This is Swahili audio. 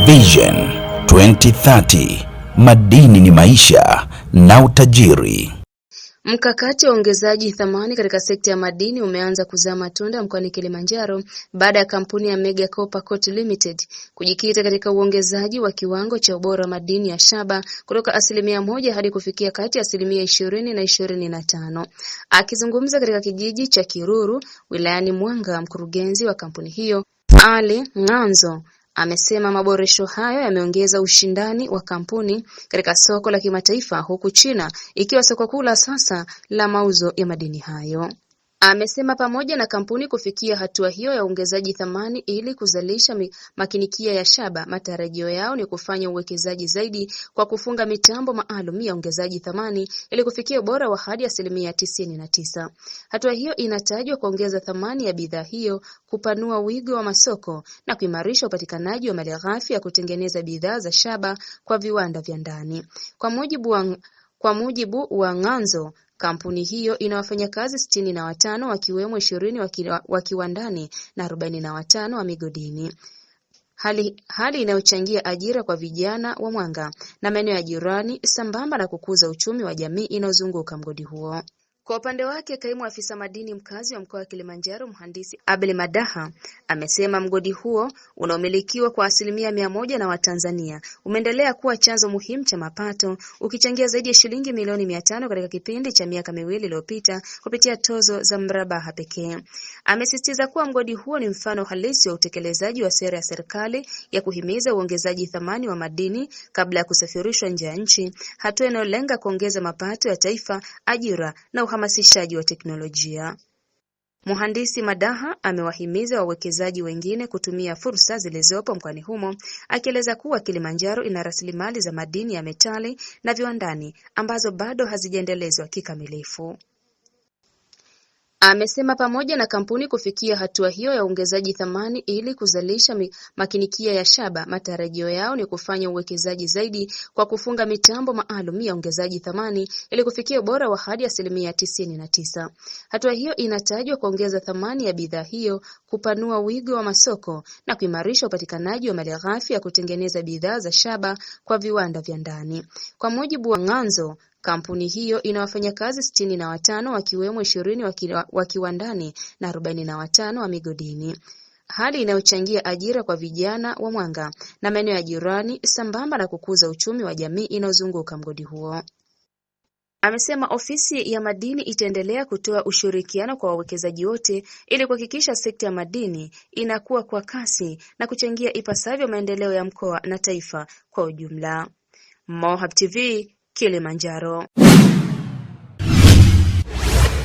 Vision 2030, madini ni maisha na utajiri. Mkakati wa ongezaji thamani katika sekta ya madini umeanza kuzaa matunda mkoani Kilimanjaro baada ya kampuni ya Mega Copper Coal Limited kujikita katika uongezaji wa kiwango cha ubora madini ya shaba kutoka 1% hadi kufikia kati ya 20% na 25%. Akizungumza katika kijiji cha Kiruru wilayani Mwanga, mkurugenzi wa kampuni hiyo Ali Ng'anzo amesema maboresho hayo yameongeza ushindani wa kampuni katika soko la kimataifa, huku China ikiwa soko kuu la sasa la mauzo ya madini hayo. Amesema pamoja na kampuni kufikia hatua hiyo ya ongezaji thamani ili kuzalisha makinikia ya shaba, matarajio yao ni kufanya uwekezaji zaidi kwa kufunga mitambo maalum ya ongezaji thamani ili kufikia ubora wa hadi 99%. Hatua hiyo inatajwa kuongeza thamani ya bidhaa hiyo, kupanua wigo wa masoko na kuimarisha upatikanaji wa malighafi ya kutengeneza bidhaa za shaba kwa viwanda vya ndani. Kwa mujibu wa Ng'anzo, kampuni hiyo ina wafanyakazi 65 wakiwemo 20 wa kiwandani na 45 wa migodini. Hali inayochangia ajira kwa vijana wa Mwanga na maeneo ya jirani sambamba na kukuza uchumi wa jamii inayozunguka mgodi huo. Kwa upande wake, kaimu afisa madini mkazi wa mkoa wa Kilimanjaro, mhandisi Abel Madaha, amesema mgodi huo unaomilikiwa kwa 100% na Watanzania umeendelea kuwa chanzo muhimu cha mapato, ukichangia zaidi ya shilingi milioni 500 katika kipindi cha miaka miwili iliyopita kupitia tozo za mrabaha pekee. Amesisitiza kuwa mgodi huo ni mfano halisi wa utekelezaji wa sera ya serikali ya kuhimiza uongezaji thamani wa madini kabla ya kusafirishwa nje ya nchi, hatua inayolenga kuongeza mapato ya taifa, ajira na uhamasishaji wa teknolojia. Mhandisi Madaha amewahimiza wawekezaji wengine kutumia fursa zilizopo mkoani humo, akieleza kuwa Kilimanjaro ina rasilimali za madini ya metali na viwandani ambazo bado hazijaendelezwa kikamilifu. Amesema pamoja na kampuni kufikia hatua hiyo ya ongezaji thamani ili kuzalisha makinikia ya shaba, matarajio yao ni kufanya uwekezaji zaidi kwa kufunga mitambo maalum ya ongezaji thamani ili kufikia ubora wa hadi 99%. Hatua hiyo inatajwa kuongeza thamani ya bidhaa hiyo, kupanua wigo wa masoko na kuimarisha upatikanaji wa malighafi ya kutengeneza bidhaa za shaba kwa viwanda vya ndani. Kwa mujibu wa Ng'anzo, kampuni hiyo ina wafanyakazi 65 wakiwemo 20 wa kiwandani na 45 wa migodini. Hali inayochangia ajira kwa vijana wa Mwanga na maeneo ya jirani sambamba na kukuza uchumi wa jamii inayozunguka mgodi huo. Amesema ofisi ya madini itaendelea kutoa ushirikiano kwa wawekezaji wote ili kuhakikisha sekta ya madini inakuwa kwa kasi na kuchangia ipasavyo maendeleo ya mkoa na taifa kwa ujumla. Mohab TV, Kilimanjaro.